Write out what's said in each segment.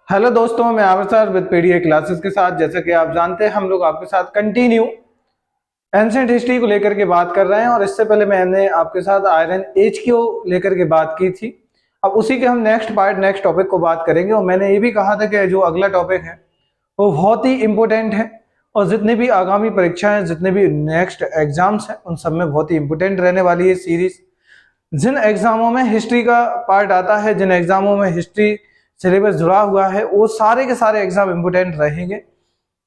Hello दोस्तों, मैं आवर सर विद पीडीए क्लासेस के साथ। जैसा कि आप जानते हैं, हम लोग आपके साथ कंटिन्यू एंशिएंट हिस्ट्री को लेकर के बात कर रहे हैं और इससे पहले मैंने आपके साथ आयरन एज को लेकर के बात की थी। अब उसी के हम नेक्स्ट टॉपिक को बात करेंगे और मैंने ये भी कहा था कि जो अगला टॉपिक है वो बहुत ही इंपॉर्टेंट है और जितने भी आगामी परीक्षाएं, जितने भी नेक्स्ट एग्जाम्स हैं, उन सब में बहुत ही इंपॉर्टेंट रहने वाली है सीरीज। जिन एग्जामों में हिस्ट्री का पार्ट आता है, जिन एग्जामों में हिस्ट्री सिलेबस जुड़ा हुआ है, वो सारे के सारे एग्जाम इंपोर्टेंट रहेंगे।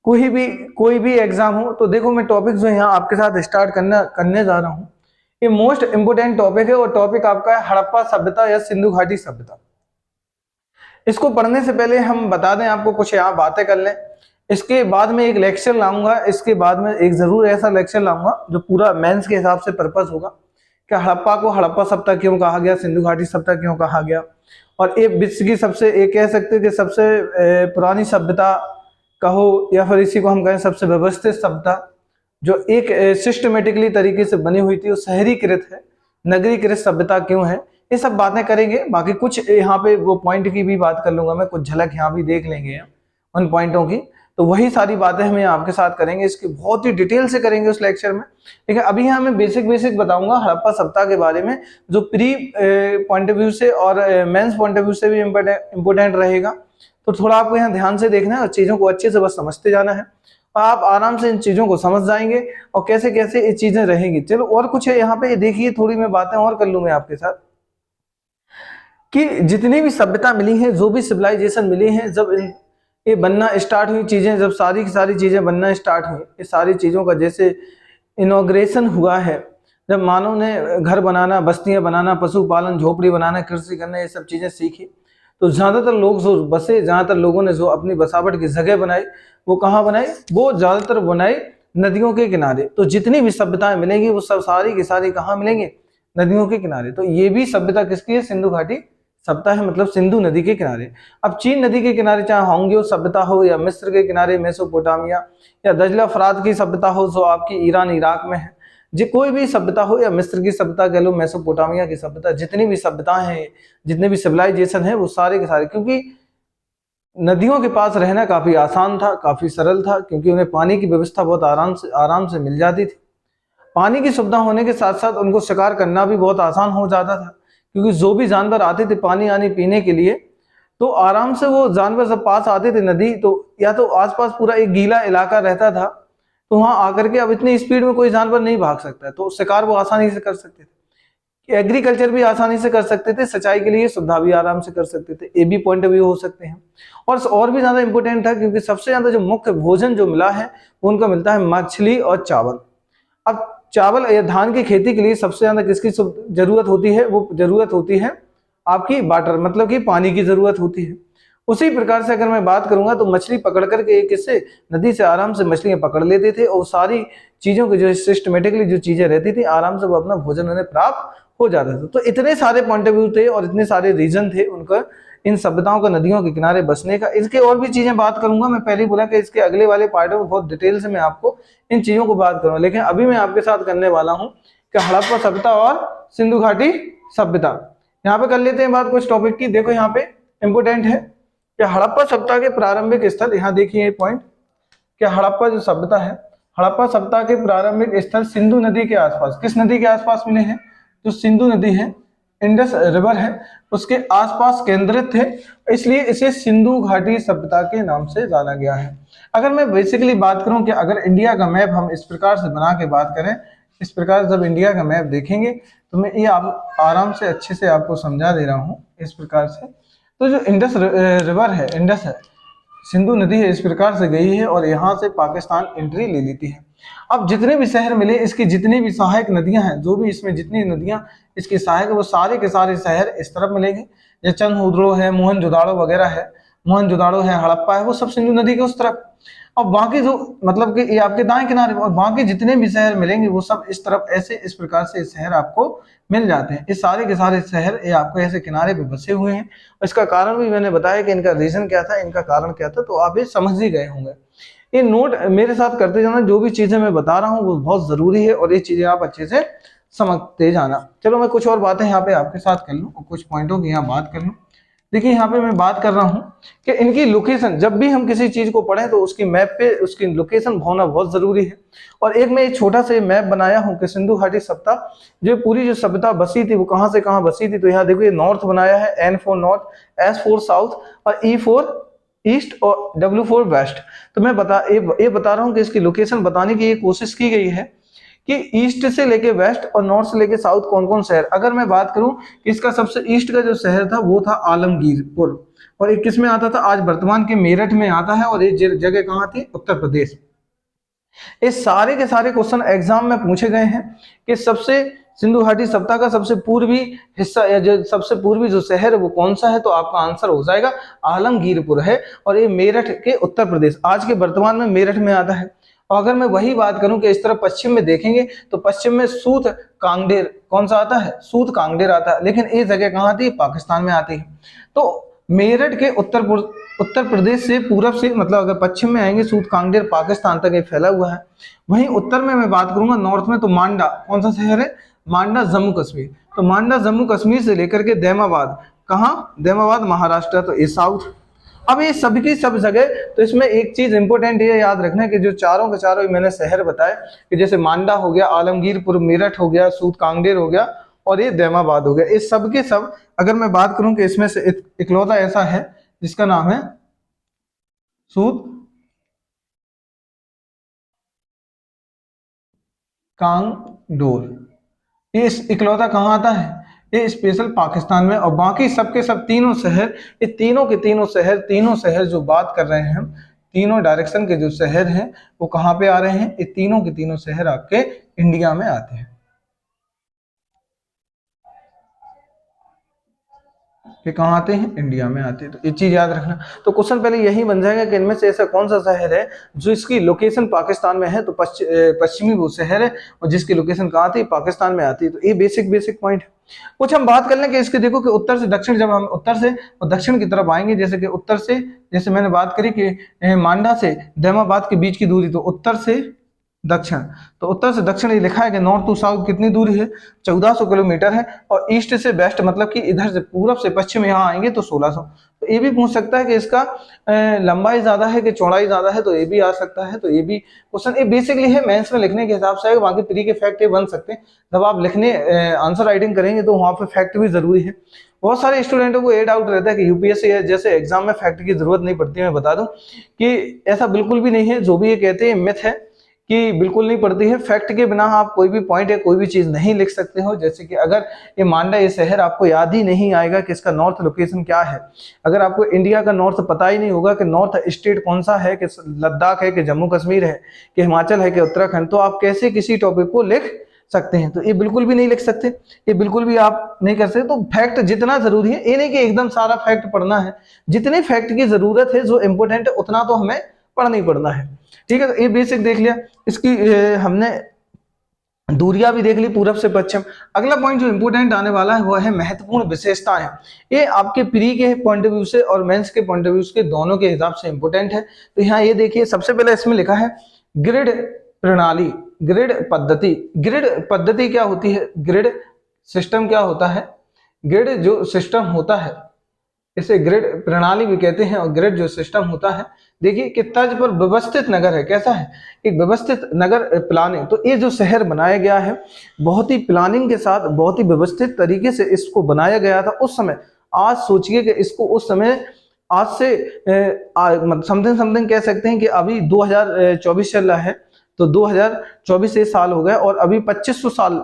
कोई भी एग्जाम हो तो देखो, मैं टॉपिक जो यहाँ आपके साथ स्टार्ट करने जा रहा हूँ, ये मोस्ट इंपोर्टेंट टॉपिक है और टॉपिक आपका है हड़प्पा सभ्यता या सिंधु घाटी सभ्यता। इसको पढ़ने से पहले हम बता दें आपको, कुछ यहाँ बातें कर लें। इसके बाद में एक लेक्चर लाऊंगा, इसके बाद में एक जरूर ऐसा लेक्चर लाऊंगा जो पूरा मेंस के हिसाब से पर्पस होगा कि हड़प्पा को हड़प्पा सभ्यता क्यों कहा गया, सिंधु घाटी सभ्यता क्यों कहा गया, और ये विश्व की सबसे, एक कह सकते हैं कि सबसे पुरानी सभ्यता कहो, या फिर इसी को हम कहें सबसे व्यवस्थित सभ्यता, जो एक सिस्टमेटिकली तरीके से बनी हुई थी, वो शहरीकृत है, नगरीकृत सभ्यता क्यों है। ये सब बातें करेंगे। बाकी कुछ यहाँ पे वो पॉइंट की भी बात कर लूंगा मैं, कुछ झलक यहाँ भी देख लेंगे उन पॉइंटों की। तो वही सारी बातें हम आपके साथ करेंगे, इसकी बहुत ही डिटेल से करेंगे उस लेक्चर में। ठीक है, अभी यहाँ मैं बेसिक बताऊंगा हड़प्पा सभ्यता के बारे में, जो प्री पॉइंट ऑफ व्यू से और मेंस पॉइंट ऑफ व्यू से भी इम्पोर्टेंट रहेगा। तो थोड़ा आपको यहाँ ध्यान से देखना है और चीजों को अच्छे से बस समझते जाना है, और आप आराम से इन चीजों को समझ जाएंगे और कैसे कैसे ये चीजें रहेंगी। चलो, और कुछ है यहाँ पे देखिए, थोड़ी मैं बातें और कर लूँ मैं आपके साथ कि जितनी भी सभ्यता मिली है, जो भी सिविलाइजेशन मिली है, जब ये बनना स्टार्ट हुई चीजें, जब सारी की सारी चीजें बनना स्टार्ट हुई, ये सारी चीजों का जैसे इनॉग्रेशन हुआ है, जब मानव ने घर बनाना, बस्तियां बनाना, पशुपालन, झोपड़ी बनाना, कृषि करना, ये सब चीजें सीखी, तो ज्यादातर लोग जो बसे, ज्यादातर लोगों ने जो अपनी बसावट की जगह बनाई, वो कहाँ बनाई? वो ज्यादातर बनाई नदियों के किनारे। तो जितनी भी सभ्यताएं मिलेंगी वो सब सारी की सारी कहाँ मिलेंगे? नदियों के किनारे। तो ये भी सभ्यता किसकी है? सिंधु घाटी सभ्यता है, मतलब सिंधु नदी के किनारे। अब चीन नदी के किनारे चाहे होंगियो सभ्यता हो, या मिस्र के किनारे मेसोपोटामिया, या दजला फरात की सभ्यता हो जो आपकी ईरान इराक में है, जो कोई भी सभ्यता हो, या मिस्र की सभ्यता कह लो, मेसोपोटामिया की सभ्यता, जितनी भी सभ्यताएं हैं, जितने भी सिविलाइजेशन है, वो सारे के सारे, क्योंकि नदियों के पास रहना काफी आसान था, काफी सरल था, क्योंकि उन्हें पानी की व्यवस्था बहुत आराम से मिल जाती थी। पानी की सुविधा होने के साथ साथ उनको शिकार करना भी बहुत आसान हो जाता था, क्योंकि जो भी जानवर आते थे पानी आने पीने के लिए, तो आराम से वो जानवर जब पास आते थे नदी, तो या तो आसपास पूरा एक गीला इलाका रहता था, तो वहां आकर के अब इतनी स्पीड में कोई जानवर नहीं भाग सकता, तो शिकार वो आसानी से कर सकते थे, एग्रीकल्चर भी आसानी से कर सकते थे, सिंचाई के लिए सुविधा भी आराम से कर सकते थे। ये भी पॉइंट ऑफ व्यू हो सकते हैं। और भी ज्यादा इंपॉर्टेंट था, क्योंकि सबसे ज्यादा जो मुख्य भोजन जो मिला है वो उनका मिलता है मछली और चावल। अब चावल या धान की खेती के लिए सबसे ज्यादा किसकी जरूरत होती है? वो जरूरत होती है आपकी वाटर, मतलब कि पानी की जरूरत होती है। उसी प्रकार से अगर मैं बात करूंगा तो मछली पकड़ करके किससे? नदी से आराम से मछलियां पकड़ लेते थे, और सारी चीजों की जो सिस्टमेटिकली जो चीजें रहती थी, आराम से वो अपना भोजन उन्हें प्राप्त हो जाता था। तो इतने सारे पॉइंट ऑफ व्यू थे और इतने सारे रीजन थे उनका, इन सभ्यताओं का नदियों के किनारे बसने का। इसके और भी चीजें बात करूंगा, मैं पहले ही बोला कि इसके अगले वाले पार्ट में बहुत डिटेल से मैं आपको इन चीजों को बात करूंगा, लेकिन अभी मैं आपके साथ करने वाला हूँ कि हड़प्पा सभ्यता और सिंधु घाटी सभ्यता। यहाँ पे कर लेते हैं बात कुछ टॉपिक की। देखो यहाँ पे इंपोर्टेंट है कि हड़प्पा सभ्यता के प्रारंभिक स्थल, यहाँ देखिए ये पॉइंट, कि हड़प्पा जो सभ्यता है, हड़प्पा सभ्यता के प्रारंभिक स्थल सिंधु नदी के आसपास, किस नदी के आसपास मिले हैं? जो सिंधु नदी है, इंडस रिवर है, उसके आसपास केंद्रित थे, इसलिए इसे सिंधु घाटी सभ्यता के नाम से जाना गया है। अगर मैं बेसिकली बात करूं कि अगर इंडिया का मैप हम इस प्रकार से बना के बात करें, इस प्रकार जब इंडिया का मैप देखेंगे तो मैं ये आप आराम से अच्छे से आपको समझा दे रहा हूं इस प्रकार से। तो जो इंडस रिवर है, इंडस है, सिंधु नदी है, इस प्रकार से गई है और यहाँ से पाकिस्तान एंट्री ले लेती है। अब जितने भी शहर मिले, इसकी जितनी भी सहायक नदियां हैं, जो भी इसमें जितनी नदियां इसकी सहायक है, वो सारे के सारे शहर इस तरफ मिलेंगे। जैसे चंदहुदड़ो है, मोहनजोदाड़ो वगैरह है, मोहनजोदाड़ो है, हड़प्पा है, वो सब सिंधु नदी के उस तरफ। और बाकी जो, मतलब कि ये आपके दाएं किनारे, और बाकी जितने भी शहर मिलेंगे वो सब इस तरफ, ऐसे इस प्रकार से शहर आपको मिल जाते हैं। इस सारे के सारे शहर ये आपको ऐसे किनारे पे बसे हुए हैं, और इसका कारण भी मैंने बताया कि इनका रीजन क्या था, इनका कारण क्या था, तो आप ये समझ ही गए होंगे। ये नोट मेरे साथ करते जाना, जो भी चीजें मैं बता रहा हूँ वो बहुत जरूरी है, और ये चीजें आप अच्छे से समझते जाना। चलो मैं कुछ और बातें यहाँ पे आपके साथ कर लूँ और कुछ पॉइंटों की यहाँ बात कर लूँ। देखिए यहाँ पे मैं बात कर रहा हूँ कि इनकी लोकेशन, जब भी हम किसी चीज को पढ़ें तो उसकी मैप पे उसकी लोकेशन होना बहुत जरूरी है। और एक मैं एक छोटा सा मैप बनाया हूँ कि सिंधु घाटी सभ्यता, जो पूरी जो सभ्यता बसी थी वो कहाँ से कहाँ बसी थी। तो यहाँ देखो ये नॉर्थ बनाया है, N for north, S for south और E फॉर ईस्ट और W फॉर वेस्ट। तो मैं ये बता रहा हूँ कि इसकी लोकेशन बताने की ये कोशिश की गई है कि ईस्ट से लेके वेस्ट और नॉर्थ से लेके साउथ कौन कौन शहर। अगर मैं बात करूं कि इसका सबसे ईस्ट का जो शहर था वो था आलमगीरपुर, और एक किस में आता था, आज वर्तमान के मेरठ में आता है, और ये जगह कहाँ थी, उत्तर प्रदेश। इस सारे के सारे क्वेश्चन एग्जाम में पूछे गए हैं कि सबसे सिंधु घाटी सभ्यता का सबसे पूर्वी हिस्सा या जो सबसे पूर्वी जो शहर है वो कौन सा है, तो आपका आंसर हो जाएगा आलमगीरपुर है, और ये मेरठ के उत्तर प्रदेश आज के वर्तमान में मेरठ में आता है। और अगर मैं वही बात करूं कि इस तरफ पश्चिम में देखेंगे तो पश्चिम में सूत कांगडेर कौन सा आता है, सूत कांगडेर आता है, लेकिन ये जगह कहाँ आती है, पाकिस्तान में आती है। तो मेरठ के उत्तर प्रदेश से पूरब से, मतलब अगर पश्चिम में आएंगे सूत कांगडेर पाकिस्तान तक ये फैला हुआ है। वहीं उत्तर में मैं बात करूंगा नॉर्थ में, तो मांडा कौन सा शहर है, मांडा जम्मू कश्मीर। तो मांडा जम्मू कश्मीर से लेकर के दैमाबाद, कहाँ, दैमाबाद महाराष्ट्र, तो ये साउथ। अब ये सब की सब जगह, तो इसमें एक चीज इंपॉर्टेंट ये याद रखना है कि जो चारों के चारों मैंने शहर बताए कि जैसे मांडा हो गया, आलमगीरपुर, मेरठ हो गया, सूत कांगडेर हो गया और ये दैमाबाद हो गया, ये सब के सब अगर मैं बात करूं कि इसमें से इकलौता ऐसा है जिसका नाम है सूत कांगडोर, ये इकलौता कहाँ आता है, ये स्पेशल पाकिस्तान में। और बाकी सबके सब तीनों शहर, ये तीनों के तीनों शहर जो बात कर रहे हैं हम, तीनों डायरेक्शन के जो शहर हैं वो कहाँ पे आ रहे हैं, ये तीनों के तीनों शहर आपके इंडिया में आते हैं। ये कहाँ आते हैं, इंडिया में आते हैं, तो ये चीज याद रखना। तो क्वेश्चन पहले यही बन जाएगा कि इनमें से ऐसा कौन सा शहर है जो इसकी लोकेशन पाकिस्तान में है, तो पश्चिमी वो शहर है, और जिसकी लोकेशन कहाँ आती है, पाकिस्तान में आती है। तो ये बेसिक पॉइंट है। कुछ हम बात कर लें कि इसके देखो कि उत्तर से दक्षिण, जब हम उत्तर से और दक्षिण की तरफ आएंगे, जैसे कि उत्तर से, जैसे मैंने बात करी कि मांडा से दैमाबाद के बीच की दूरी, तो उत्तर से दक्षिण, तो उत्तर से दक्षिण ये लिखा है कि नॉर्थ टू साउथ कितनी दूरी है, 1400 किलोमीटर है। और ईस्ट से वेस्ट मतलब कि इधर से पूरब से पश्चिम यहाँ आएंगे तो 1600। तो ये भी पूछ सकता है कि इसका लंबाई ज्यादा है कि चौड़ाई ज्यादा है, तो ये भी आ सकता है। तो ये भी क्वेश्चन ये बेसिकली है मेंस में लिखने के हिसाब से आएगा, बाकी प्री के फैक्ट ये बन सकते हैं। जब आप लिखने आंसर राइटिंग करेंगे तो वहां पे फैक्ट भी जरूरी है। बहुत सारे स्टूडेंटों को ये डाउट रहता है कि यूपीएससी जैसे एग्जाम में फैक्ट की जरूरत नहीं पड़ती है। मैं बता दूं कि ऐसा बिल्कुल भी नहीं है, जो भी ये कहते हैं मिथ है कि बिल्कुल नहीं पड़ती है। फैक्ट के बिना आप कोई भी पॉइंट या कोई भी चीज नहीं लिख सकते हो। जैसे कि अगर ये मांडा ये शहर आपको याद ही नहीं आएगा कि इसका नॉर्थ लोकेशन क्या है, अगर आपको इंडिया का नॉर्थ पता ही नहीं होगा कि नॉर्थ स्टेट कौन सा है, कि लद्दाख है कि जम्मू कश्मीर है कि हिमाचल है कि उत्तराखंड, तो आप कैसे किसी टॉपिक को लिख सकते हैं। तो ये बिल्कुल भी नहीं लिख सकते, ये बिल्कुल भी आप नहीं कर सकते। तो फैक्ट जितना जरूरी है, ये नहीं कि एकदम सारा फैक्ट पढ़ना है, जितने फैक्ट की जरूरत है जो इंपोर्टेंट है उतना तो हमें पढ़ना ही पढ़ना है। ठीक है, तो ये बेसिक देख लिया। इसकी हमने दूरियां भी देख ली पूरब से पश्चिम। अगला पॉइंट जो इंपोर्टेंट आने वाला है वो है महत्वपूर्ण विशेषताएं। ये आपके प्री के पॉइंट ऑफ व्यू से और मेंस के पॉइंट ऑफ व्यू के दोनों के हिसाब से इंपोर्टेंट है। तो यहाँ ये देखिए, सबसे पहले इसमें लिखा है ग्रिड प्रणाली, ग्रिड पद्धति। ग्रिड पद्धति क्या होती है, ग्रिड सिस्टम क्या होता है, ग्रिड जो सिस्टम होता है इसे ग्रिड प्रणाली भी कहते हैं। और ग्रिड जो सिस्टम होता है, देखिए कि तर्ज पर व्यवस्थित नगर है, कैसा है, एक व्यवस्थित नगर प्लानिंग। तो ये जो शहर बनाया गया है बहुत ही प्लानिंग के साथ, बहुत ही व्यवस्थित तरीके से इसको बनाया गया था उस समय। आज सोचिए कि इसको उस समय, आज से समथिंग कह सकते हैं कि अभी 2024 चल रहा है, तो 2024 से साल हो गए, और अभी 2500 साल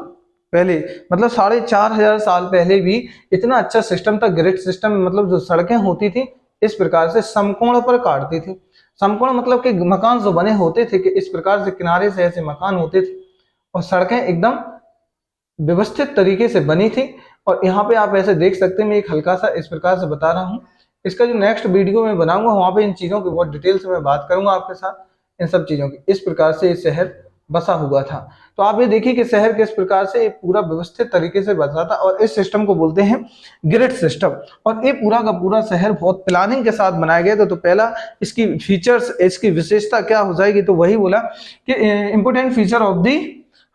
पहले, मतलब 4500 साल पहले भी इतना अच्छा सिस्टम था। ग्रिड सिस्टम मतलब जो सड़कें होती थी इस प्रकार से समकोण पर काटती थी। समकोण मतलब कि मकान जो बने होते थे कि इस प्रकार से किनारे से ऐसे मकान होते थे, और सड़कें एकदम व्यवस्थित तरीके से बनी थी। और यहाँ पे आप ऐसे देख सकते हैं, मैं एक हल्का सा इस प्रकार से बता रहा हूँ। इसका जो नेक्स्ट वीडियो मैं बनाऊंगा वहां पे इन चीजों की बहुत डिटेल से मैं बात करूंगा आपके साथ, इन सब चीजों की। इस प्रकार से ये शहर बसा हुआ था। तो आप ये देखिए कि शहर किस प्रकार से पूरा व्यवस्थित तरीके से बसा था, और इस सिस्टम को बोलते हैं ग्रिड सिस्टम। और ये पूरा का पूरा शहर बहुत प्लानिंग के साथ बनाया गया था। तो पहला इसकी फीचर्स, इसकी विशेषता क्या हो जाएगी, तो वही बोला कि important feature of the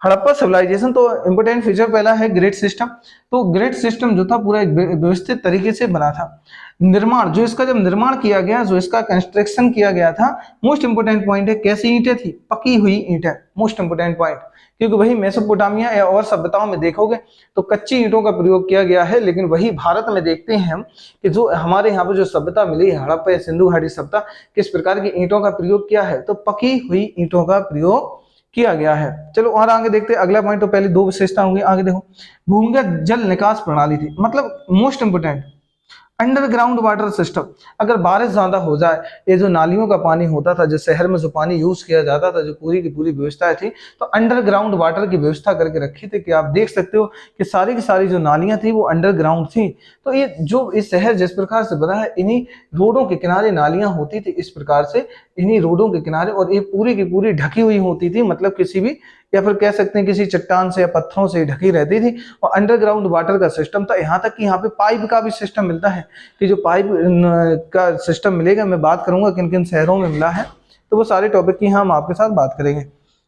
Harappa civilisation. तो इंपोर्टेंट फीचर पहला है ग्रिड सिस्टम। तो ग्रिड सिस्टम जो था पूरा एक व्यवस्थित तरीके से बना था। निर्माण, जो इसका जब निर्माण किया गया, जो इसका कंस्ट्रक्शन किया गया था, मोस्ट इंपोर्टेंट पॉइंट है कैसी ईंटें थी, पकी हुई ईंटें, मोस्ट इंपोर्टेंट पॉइंट। क्योंकि वही मेसोपोटामिया या और सभ्यताओं में देखोगे तो कच्ची ईंटों का प्रयोग किया गया है, लेकिन वही भारत में देखते हैं हम कि जो हमारे यहाँ पे जो सभ्यता मिली है, हड़प्पा सिंधु घाटी सभ्यता, किस प्रकार की ईंटों का प्रयोग किया है, तो पकी हुई ईंटों का प्रयोग किया गया है। चलो और आगे देखते हैं अगला पॉइंट। तो पहले दो विशेषता होंगी, आगे देखो भूमिगत जल निकास प्रणाली थी, मतलब most important underground water system. अगर बारिश ज्यादा हो जाए, ये जो नालियों का पानी होता था, जो शहर में जो पानी यूज किया जाता था, जो पूरी की पूरी व्यवस्था थी, तो अंडरग्राउंड वाटर की व्यवस्था करके रखी थी कि आप देख सकते हो कि सारी की सारी जो नालियां थी वो अंडरग्राउंड थी। तो ये जो इस शहर जिस प्रकार से बना है, इन्हीं रोडों के किनारे नालियां होती थी, इस प्रकार से इन्हीं रोडों के किनारे, और ये पूरी की पूरी ढकी हुई होती थी, मतलब किसी भी, या फिर कह सकते हैं किसी चट्टान से या पत्थरों से ढकी रहती थी, और अंडरग्राउंड वाटर का सिस्टम था। यहाँ तक कि यहाँ पे पाइप का भी सिस्टम मिलता है, कि जो पाइप का सिस्टम मिलेगा, मैं बात करूंगा किन किन शहरों में मिला है, तो वो सारे टॉपिक की हम आपके साथ बात करेंगे।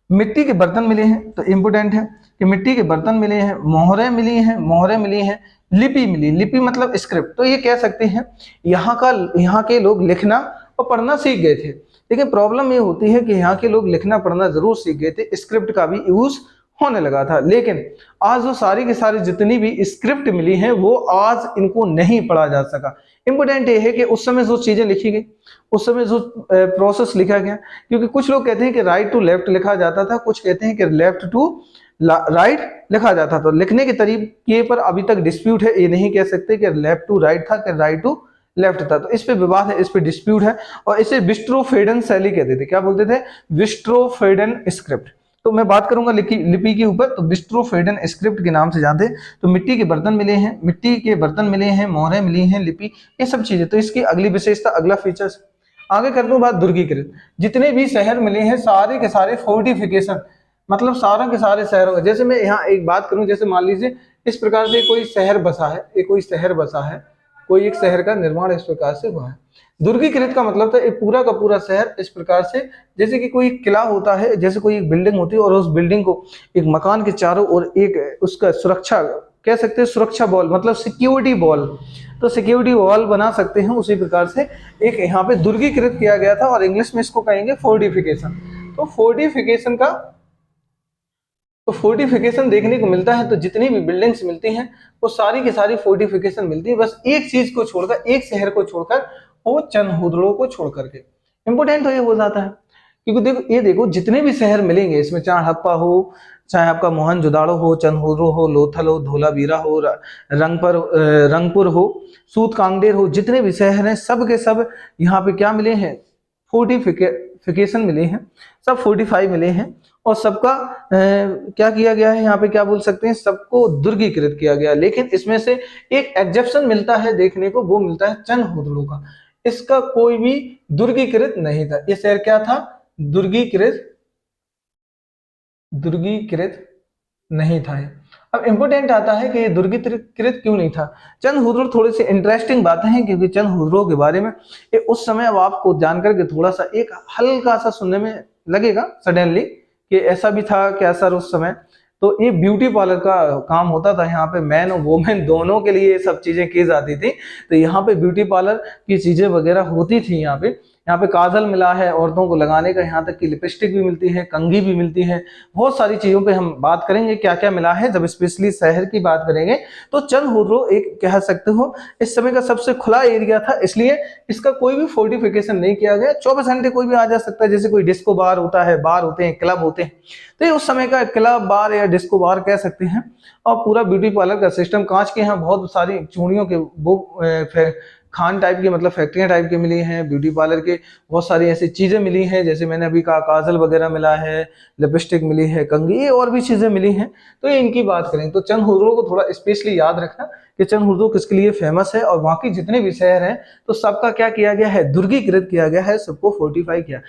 मिट्टी के बर्तन मिले हैं, तो इम्पोर्टेंट है कि मिट्टी के बर्तन मिले हैं, मोहरें मिली हैं, लिपि मिली, लिपि मतलब स्क्रिप्ट। तो ये कह सकते हैं यहाँ के लोग लिखना और पढ़ना सीख गए थे, लेकिन प्रॉब्लम ये होती है कि यहाँ के लोग लिखना पढ़ना जरूर सीख गए थे, स्क्रिप्ट का भी यूज होने लगा था, लेकिन आज जो सारी की सारी जितनी भी स्क्रिप्ट मिली हैं वो आज इनको नहीं पढ़ा जा सका। इंपोर्टेंट ये है कि उस समय जो चीजें लिखी गई, उस समय जो प्रोसेस लिखा गया, क्योंकि कुछ लोग कहते हैं कि राइट टू लेफ्ट लिखा जाता था, कुछ कहते हैं कि लेफ्ट टू राइट लिखा जाता था। लिखने के तरीके पर अभी तक डिस्प्यूट है, ये नहीं कह सकते कि लेफ्ट टू राइट था कि राइट टू लेफ्ट था, तो इस पे विवाद है, इस पे डिस्प्यूट है, और इसे विस्ट्रोफेडन शैली कहते थे। क्या बोलते थे? विस्ट्रोफेडन स्क्रिप्ट। तो मैं बात करूंगा लिपि के ऊपर, तो विस्ट्रोफेडन स्क्रिप्ट के नाम से जानते हैं। तो मिट्टी के बर्तन मिले हैं, मोहरें मिली हैं, लिपि, ये सब चीजें। तो इसकी अगली विशेषता, अगला फीचर्स आगे करता हूँ बात, दुर्गीकृत। जितने भी शहर मिले हैं सारे के सारे फोर्टिफिकेशन, मतलब सारे के सारे शहरों का, जैसे मैं यहाँ एक बात करूं, जैसे मान लीजिए इस प्रकार से कोई शहर बसा है, कोई एक शहर का निर्माण इस प्रकार से हुआ है। दुर्गीकृत का मतलब था एक पूरा का पूरा शहर इस प्रकार से, जैसे कि कोई किला होता है, जैसे कोई एक बिल्डिंग होती है, और उस बिल्डिंग को एक मकान के चारों ओर एक उसका सुरक्षा, कह सकते हैं सुरक्षा बॉल, मतलब सिक्योरिटी बॉल, तो सिक्योरिटी वॉल बना सकते हैं, उसी प्रकार से एक यहाँ पे दुर्गीकृत किया गया था, और इंग्लिश में इसको कहेंगे फोर्टिफिकेशन। तो फोर्टिफिकेशन देखने को मिलता है, तो जितनी भी बिल्डिंग्स मिलती हैं वो सारी की सारी फोर्टिफिकेशन मिलती है, बस एक चीज को छोड़कर, एक शहर को छोड़कर, वो चंदहुदड़ो को छोड़ करके। इंपोर्टेंट तो ये हो जाता है, क्योंकि देखो जितने भी शहर मिलेंगे इसमें, चाहे हड़प्पा हो, चाहे आपका मोहनजोदाड़ो हो, चंदहुदड़ो हो, लोथल हो, धोलावीरा हो, रंगपुर हो, सूतकांगडेर हो, जितने भी शहर हैं सब के सब यहाँ पे क्या मिले हैं? फोर्टिफिकेशन मिले हैं, सब 45 मिले हैं, और सबका क्या किया गया है, यहाँ पे क्या बोल सकते हैं, सबको दुर्गीकृत किया गया। लेकिन इसमें से एक एग्जेप्शन मिलता है देखने को, वो मिलता है चंदहुदड़ो का। इसका कोई भी दुर्गीकृत नहीं था, ये शहर क्या था? दुर्गीकृत नहीं था। अब इंपोर्टेंट आता है कि ये दुर्गीकृत क्यों नहीं था। चंदहुदड़ो थोड़ी सी इंटरेस्टिंग बातें हैं, क्योंकि चंदहुदड़ो के बारे में उस समय, अब आपको जानकर के थोड़ा सा एक हल्का सा सुनने में लगेगा सडनली कि ऐसा भी था क्या सर उस समय, तो ये ब्यूटी पार्लर का काम होता था, यहाँ पे मैन और वोमेन दोनों के लिए ये सब चीजें की जाती थी। तो यहाँ पे ब्यूटी पार्लर की चीजें वगैरह होती थी। यहाँ पे काजल मिला है औरतों को लगाने का, यहाँ तक कि लिपस्टिक भी मिलती है, कंघी भी मिलती है, बहुत सारी चीजों पे हम बात करेंगे क्या क्या मिला है जब स्पेशली शहर की बात करेंगे। तो चंदहुदड़ो एक कह सकते हो इस समय का सबसे खुला एरिया था, इसलिए इसका कोई भी फोर्टिफिकेशन नहीं किया गया। 24 घंटे कोई भी आ जा सकता है, जैसे कोई डिस्को बार होता है, बार होते हैं, क्लब होते हैं, तो ये उस समय का क्लब बार या डिस्को बार कह सकते हैं। और पूरा ब्यूटी पार्लर का सिस्टम, कांच के यहाँ बहुत सारी चूड़ियों के वो खान टाइप की, मतलब फैक्ट्रियां टाइप की मिली हैं, ब्यूटी पार्लर के बहुत सारी ऐसी चीजें मिली हैं, जैसे मैंने अभी कहा काजल वगैरह मिला है, लिपस्टिक मिली है, कंघी, ये और भी चीजें मिली हैं। तो ये इनकी बात करें तो चंदहुदड़ो को थोड़ा स्पेशली याद रखना कि चंदहुदड़ो किसके लिए फेमस है, और बाकी जितने भी शहर हैं तो सबका क्या किया गया है? दुर्गीकृत किया गया है, सबको फोर्टिफाई किया।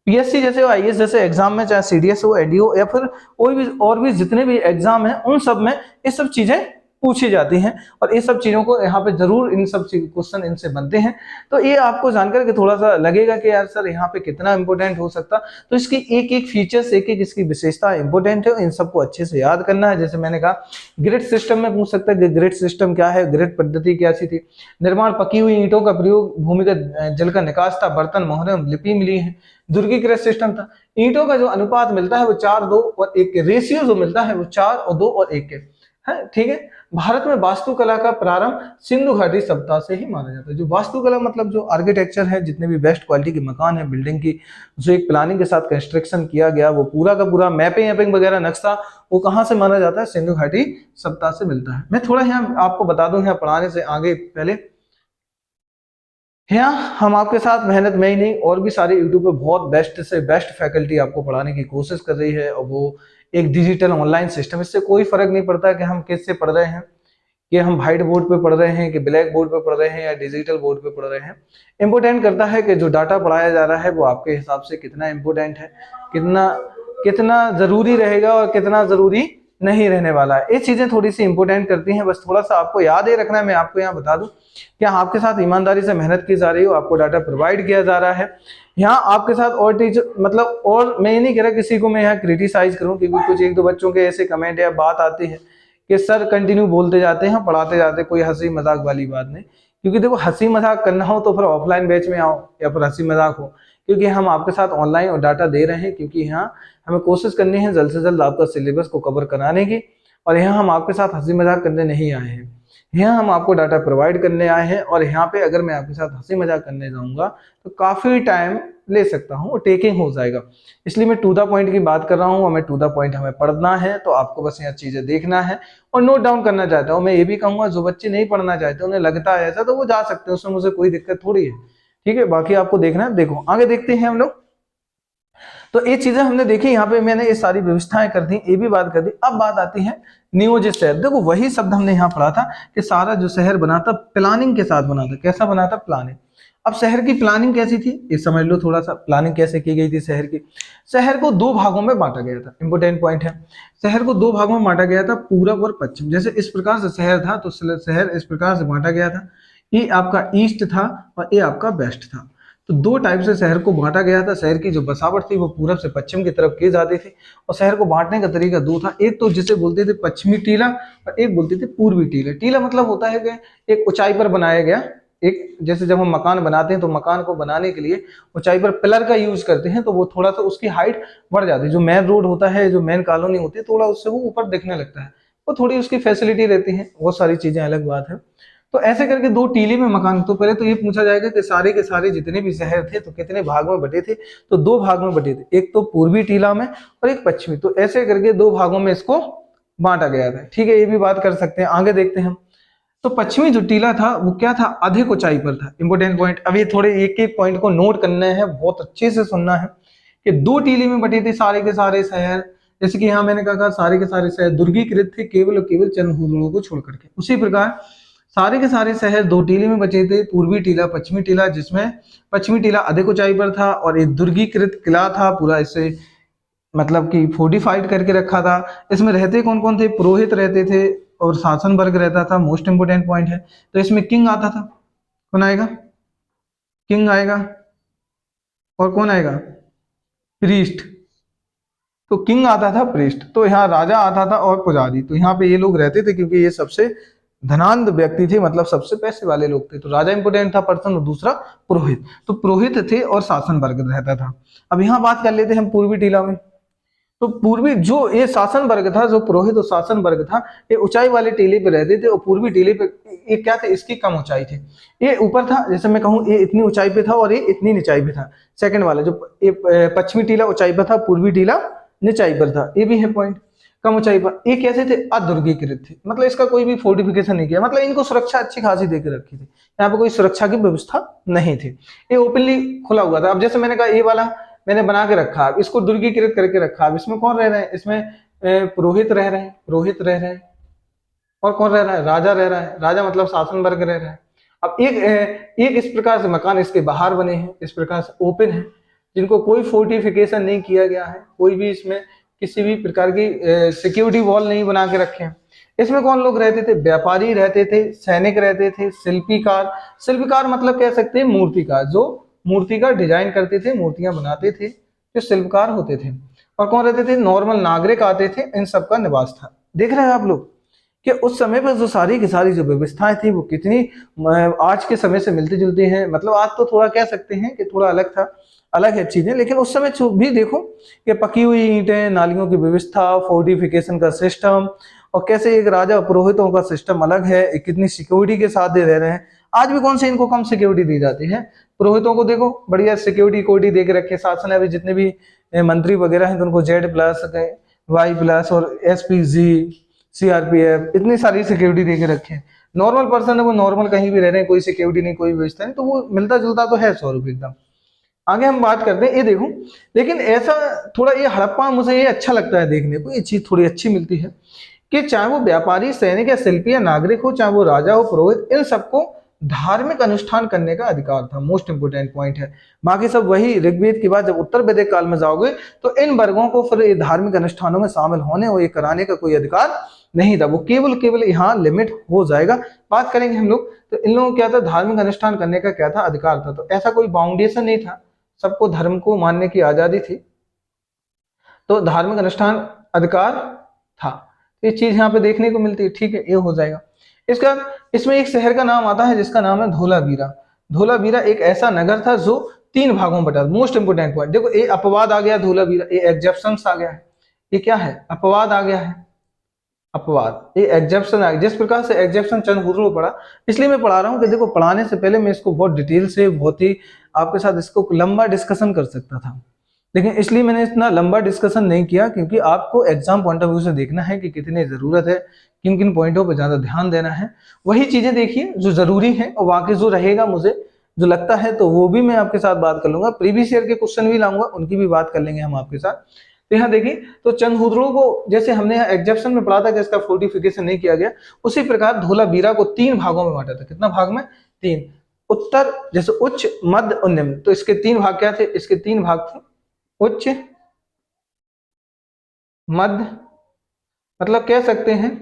पीएससी जैसे आईएएस जैसे एग्जाम में, चाहे सीडीएस हो, एडीओ, या फिर कोई भी और भी जितने भी एग्जाम है, उन सब में ये सब चीजें पूछी जाती हैं, और ये सब चीजों को यहाँ पे जरूर इन सब क्वेश्चन इनसे बनते हैं। तो ये आपको जानकर के थोड़ा सा लगेगा कि यार सर यहाँ पे कितना इंपॉर्टेंट हो सकता। तो इसकी एक एक फीचर्स, एक एक इसकी विशेषता इंपॉर्टेंट है, इन सबको अच्छे से याद करना है। जैसे मैंने कहा ग्रिड सिस्टम में पूछ सकता है कि ग्रिड सिस्टम क्या है, ग्रिड पद्धति क्या सी थी। निर्माण पकी हुई ईंटों का प्रयोग, भूमिगत जल का निकास था, बर्तन मोहरें लिपि मिली है। दुर्गीकृत सिस्टम था, ईंटों का जो अनुपात मिलता है वो 4:2 के, रेशियो जो मिलता है वो 4:2 के है, ठीक है। भारत में वास्तुकला का प्रारंभ सिंधु घाटी सभ्यता से ही माना जाता है। जो वास्तुकला मतलब जो आर्किटेक्चर है, जितने भी बेस्ट क्वालिटी के मकान है, बिल्डिंग की जो एक प्लानिंग के साथ कंस्ट्रक्शन किया गया, वो पूरा का पूरा मैपिंग वगैरह नक्शा, वो कहाँ से माना जाता है, सिंधु घाटी सभ्यता से मिलता है। मैं थोड़ा यहाँ आपको बता दूं, यहाँ पढ़ाने से आगे पहले यहाँ हम आपके साथ मेहनत में ही नहीं, और भी सारे यूट्यूब पे बहुत बेस्ट से बेस्ट फैकल्टी आपको पढ़ाने की कोशिश कर रही है, और वो एक डिजिटल ऑनलाइन सिस्टम। इससे कोई फर्क नहीं पड़ता कि हम किससे पढ़ रहे हैं, कि हम व्हाइट बोर्ड पे पढ़ रहे हैं कि ब्लैक बोर्ड पे पढ़ रहे हैं या डिजिटल बोर्ड पे पढ़ रहे हैं। इंपोर्टेंट करता है कि जो डाटा पढ़ाया जा रहा है वो आपके हिसाब से कितना इंपोर्टेंट है, कितना कितना जरूरी रहेगा और कितना जरूरी नहीं रहने वाला है। ये चीजें थोड़ी सी इंपोर्टेंट करती हैं, बस थोड़ा सा आपको याद ही रखना है। मैं आपको यहाँ बता दूं कि आपके साथ ईमानदारी से मेहनत की जा रही हो, आपको डाटा प्रोवाइड किया जा रहा है यहाँ आपके साथ। और टीचर मतलब, और मैं ये नहीं कह रहा किसी को मैं यहाँ क्रिटिसाइज करूँ, क्योंकि कुछ एक दो बच्चों के ऐसे कमेंट या बात आती है कि सर कंटिन्यू बोलते जाते हैं, पढ़ाते जाते, कोई हंसी मजाक वाली बात नहीं। क्योंकि देखो हंसी मजाक करना हो तो फिर ऑफलाइन बैच में आओ, या फिर हंसी मजाक हो, क्योंकि हम आपके साथ ऑनलाइन और डाटा दे रहे हैं, क्योंकि यहाँ हमें कोशिश करनी है जल्द से जल्द आपका सिलेबस को कवर कराने की। और यहाँ हम आपके साथ हंसी मजाक करने नहीं आए हैं, यहाँ हम आपको डाटा प्रोवाइड करने आए हैं। और यहाँ पे अगर मैं आपके साथ हंसी मजाक करने जाऊंगा तो काफी टाइम ले सकता हूँ, और टेकिंग हो जाएगा। इसलिए मैं टू द पॉइंट की बात कर रहा हूँ, हमें टू द पॉइंट हमें पढ़ना है। तो आपको बस यहाँ चीजें देखना है और नोट डाउन करना चाहता हूँ। मैं ये भी कहूंगा जो बच्चे नहीं पढ़ना चाहते, उन्हें लगता है ऐसा, तो वो जा सकते हैं, उसमें मुझे कोई दिक्कत थोड़ी है, ठीक है। बाकी आपको देखना है। देखो आगे देखते हैं हम लोग। तो ये चीजें हमने देखी, यहाँ पे मैंने ये सारी व्यवस्थाएं कर दी, ये भी बात कर दी। अब बात आती है नियोजित शहर। देखो वही शब्द हमने यहाँ पढ़ा था कि सारा जो शहर बना था प्लानिंग के साथ बना था। कैसा बना था? प्लानिंग। अब शहर की प्लानिंग कैसी थी ये समझ लो थोड़ा सा। प्लानिंग कैसे की गई थी शहर की? शहर को दो भागों में बांटा गया था, इंपोर्टेंट पॉइंट है। शहर को दो भागों में बांटा गया था, पूरब और पश्चिम। जैसे इस प्रकार से शहर था, तो शहर इस प्रकार से बांटा गया था, ये आपका ईस्ट था और ये आपका वेस्ट था। तो दो टाइप से शहर को बांटा गया था। शहर की जो बसावट थी वो पूरब से पश्चिम की तरफ की जाती थी, और शहर को बांटने का तरीका दो था। एक तो जिसे बोलते थे पश्चिमी टीला, और एक बोलते थे पूर्वी टीला। टीला मतलब होता है कि एक ऊंचाई पर बनाया गया, एक जैसे जब हम मकान बनाते हैं तो मकान को बनाने के लिए ऊंचाई पर पिलर का यूज करते हैं, तो वो थोड़ा सा उसकी हाइट बढ़ जाती है। जो मेन रोड होता है, जो मेन कॉलोनी होती है, थोड़ा उससे वो ऊपर दिखने लगता है, वो थोड़ी उसकी फैसिलिटी रहती है, बहुत सारी चीजें अलग बात है। तो ऐसे करके दो टीले में मकान। तो पहले तो ये पूछा जाएगा कि सारे के सारे जितने भी शहर थे तो कितने भाग में बटे थे? तो दो भाग में बटे थे, एक तो पूर्वी टीला में और एक पश्चिमी। तो ऐसे करके दो भागों में इसको बांटा गया था, ठीक है। ये भी बात कर सकते हैं। आगे देखते हैं हम। तो पश्चिमी जो टीला था वो क्या था? अधिक ऊंचाई पर था। Important point. अब ये थोड़े एक एक पॉइंट को नोट करना है, बहुत अच्छे से सुनना है कि दो टीले में बटे थे सारे के सारे शहर। जैसे कि यहाँ मैंने कहा सारे के सारे शहर दुर्गीकृत थे, केवल और केवल चंद भूलों को छोड़ करके। उसी प्रकार सारे के सारे शहर दो टीले में बचे थे, पूर्वी टीला, पश्चिमी टीला, जिसमें पश्चिमी टीला अधिक ऊंचाई पर था और एक दुर्गीकृत किला था पूरा, इससे मतलब कि फोर्टिफाइड करके रखा था। इसमें रहते कौन कौन थे? पुरोहित रहते थे और शासन वर्ग रहता था। मोस्ट इंपोर्टेंट पॉइंट है। तो इसमें किंग आता था। कौन आएगा? किंग आएगा। और कौन आएगा? प्रीस्ट। तो किंग आता था, प्रीस्ट। तो यहाँ राजा आता था और पुजारी। तो यहाँ पे ये लोग रहते थे क्योंकि ये सबसे धनांध व्यक्ति थे, मतलब सबसे पैसे वाले लोग थे। तो राजा इंपोर्टेंट था पर्सन, और दूसरा पुरोहित। तो पुरोहित थे और शासन वर्ग रहता था। अब यहाँ बात कर लेते हैं हम पूर्वी टीला में। तो पूर्वी जो ये शासन वर्ग था, जो पुरोहित और शासन वर्ग था, ये ऊंचाई वाले टीले पे रहते थे, और पूर्वी टीले पे ये क्या थे? इसकी कम ऊंचाई थी। ये ऊपर था, जैसे मैं कहूँ ये इतनी ऊंचाई पे था और ये इतनी नीचाई पे था। सेकंड वाला जो ये पश्चिमी टीला ऊंचाई पर था, पूर्वी टीला नीचाई पर था। ये भी है पॉइंट, कम ऊंचाई पर। ये कैसे थे? अदुर्गीकृत थे, मतलब इसका कोई भी फोर्टिफिकेशन नहीं किया, मतलब इनको सुरक्षा अच्छी खासी देकर रखी थी। यहाँ पे कोई सुरक्षा की व्यवस्था नहीं थी, ये ओपनली खुला हुआ था। अब जैसे मैंने कहा ये वाला मैंने बना के रखा, अब इसको दुर्गीकृत करके रखा। अब इसमें कौन रह रहे हैं? इसमें पुरोहित रह रहे हैं, पुरोहित रह रहे हैं। और कौन रह रहा है? राजा रह रहा है, राजा मतलब शासन वर्ग रह रहा है। अब एक इस प्रकार से मकान इसके बाहर बने हैं, इस प्रकार से ओपन है, जिनको कोई फोर्टिफिकेशन नहीं किया गया है, कोई भी इसमें किसी भी प्रकार की सिक्योरिटी वॉल नहीं बना के रखे हैं। इसमें कौन लोग रहते थे? व्यापारी रहते थे, सैनिक रहते थे, शिल्पीकार, शिल्पीकार मतलब कह सकते हैं मूर्तिकार, जो मूर्ति का डिजाइन करते थे, मूर्तियां बनाते थे, जो शिल्पकार होते थे। और कौन रहते थे? नॉर्मल नागरिक आते थे, इन सबका निवास था। देख रहे हैं आप लोग कि उस समय पर जो सारी की सारी जो व्यवस्थाएं थी वो कितनी आज के समय से मिलती जुलती हैं। मतलब आज तो थोड़ा कह सकते हैं कि थोड़ा अलग था, अलग है चीजें, लेकिन उस समय भी देखो कि पकी हुई ईंटें, नालियों की व्यवस्था, फोर्टिफिकेशन का सिस्टम, और कैसे एक राजा पुरोहितों का सिस्टम अलग है, कितनी सिक्योरिटी के साथ दे रहे हैं। आज भी कौन से इनको कम सिक्योरिटी दी जाती है? पुरोहितों को देखो बढ़िया सिक्योरिटी कोडी दे के रखे। शासन अभी जितने भी मंत्री वगैरह हैं तो उनको Z+ Y+ और SPG CRPF इतनी सारी सिक्योरिटी दे के रखे हैं। नॉर्मल पर्सन है वो नॉर्मल कहीं भी रह रहे हैं, कोई सिक्योरिटी नहीं, कोई व्यवस्था नहीं, तो वो मिलता जुलता तो है स्वरूप एकदम। आगे हम बात करते हैं, ये देखो, लेकिन ऐसा थोड़ा ये हड़प्पा मुझे ये अच्छा लगता है देखने को, ये चीज थोड़ी अच्छी मिलती है कि चाहे वो व्यापारी, सैनिक या शिल्पी या नागरिक हो, चाहे वो राजा हो, पुरोहित, इन सबको धार्मिक अनुष्ठान करने का अधिकार था। मोस्ट इंपोर्टेंट पॉइंट है। बाकी सब वही ऋग्वेद के बाद जब उत्तर वैदिक काल में जाओगे तो इन वर्गों को फिर ये धार्मिक अनुष्ठानों में शामिल होने और ये कराने का कोई अधिकार नहीं था। वो केवल केवल यहाँ लिमिट हो जाएगा। बात करेंगे हम लोग तो इन लोगों को क्या था? धार्मिक अनुष्ठान करने का क्या था? अधिकार था। तो ऐसा कोई बाउंडेशन नहीं था, सबको धर्म को मानने की आजादी थी, तो धार्मिक अनुष्ठान अधिकार था। ये चीज यहाँ पे देखने को मिलती है। ठीक है, ये हो जाएगा। इसका इसमें एक शहर का नाम आता है जिसका नाम है धोलावीरा। धोलावीरा एक ऐसा नगर था जो 3 भागों में बटा। मोस्ट इंपोर्टेंट पॉइंट देखो, ये अपवाद आ गया धोलावीरा, ये एग्जेप्शन आ गया है। ये क्या है? अपवाद आ गया है। अपवाद, ये एग्जेप्शन आ गया। जिस प्रकार से एग्जेप्शन चंद्रहुर को पढ़ा, इसलिए मैं पढ़ा रहा हूँ कि देखो पढ़ाने से पहले मैं इसको बहुत डिटेल से, बहुत ही आपके साथ इसको लंबा डिस्कशन कर सकता था, लेकिन इसलिए मैंने इतना लंबा डिस्कशन नहीं किया, क्योंकि आपको एग्जाम पॉइंट ऑफ व्यू से देखना है कि कितनी जरूरत है, किन किन पॉइंटों पर ज्यादा ध्यान देना है। वही चीजें देखिए जो जरूरी है, और बाकी जो रहेगा मुझे जो लगता है तो वो भी मैं आपके साथ बात कर लूंगा। प्रीवियस ईयर के क्वेश्चन भी लाऊंगा, उनकी भी बात कर लेंगे हम आपके साथ। तो यहाँ देखिए, तो चंद्रहुदड़ो को जैसे हमने यहाँ एग्जेप्शन में पढ़ा था कि इसका फोर्टिफिकेशन नहीं किया गया, उसी प्रकार धोलावीरा को 3 भागों में बांटा था। कितना भाग में? 3। उत्तर जैसे उच्च, मध्य और निम्न, तो इसके 3 भाग क्या थे? इसके 3 भाग थे, उच्च, मध्य, मतलब कह सकते हैं,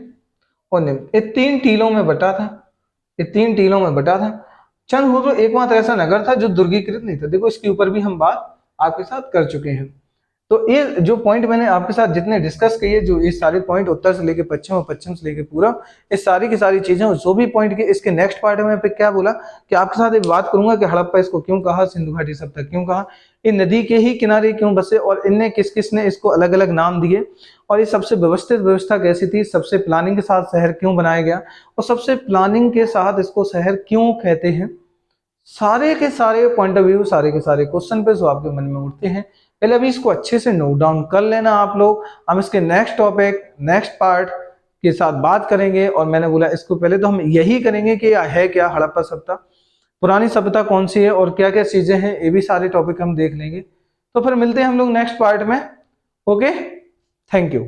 और निम्न। ये 3 टीलों में बटा था, ये 3 टीलों में बटा था। चंद्रहुदड़ो एकमात्र ऐसा नगर था जो दुर्गीकृत नहीं था। देखो इसके ऊपर भी हम बात आपके साथ कर चुके हैं। तो ये जो पॉइंट मैंने आपके साथ जितने डिस्कस किए, जो ये सारे पॉइंट उत्तर से लेके पश्चिम और पश्चिम से लेके पूरब, ये सारी की सारी चीजें जो भी पॉइंट के, इसके नेक्स्ट पार्ट में पे क्या बोला कि आपके साथ एक बात करूंगा कि हड़प्पा इसको क्यों कहा, सिंधु घाटी सभ्यता क्यों कहा, इन नदी के ही किनारे क्यों बसे, और इनने किस किस ने इसको अलग अलग नाम दिए, और ये सबसे व्यवस्थित व्यवस्था कैसी थी, सबसे प्लानिंग के साथ शहर क्यों बनाया गया, और सबसे प्लानिंग के साथ इसको शहर क्यों कहते हैं। सारे के सारे पॉइंट ऑफ व्यू, सारे के सारे क्वेश्चन पे जो आपके मन में उठते हैं, पहले अभी इसको अच्छे से नोट डाउन कर लेना आप लोग। हम इसके नेक्स्ट टॉपिक, नेक्स्ट पार्ट के साथ बात करेंगे। और मैंने बोला इसको पहले तो हम यही करेंगे कि है क्या हड़प्पा सभ्यता, पुरानी सभ्यता कौन सी है और क्या क्या चीजें हैं, ये भी सारे टॉपिक हम देख लेंगे। तो फिर मिलते हैं हम लोग नेक्स्ट पार्ट में। Okay, thank you.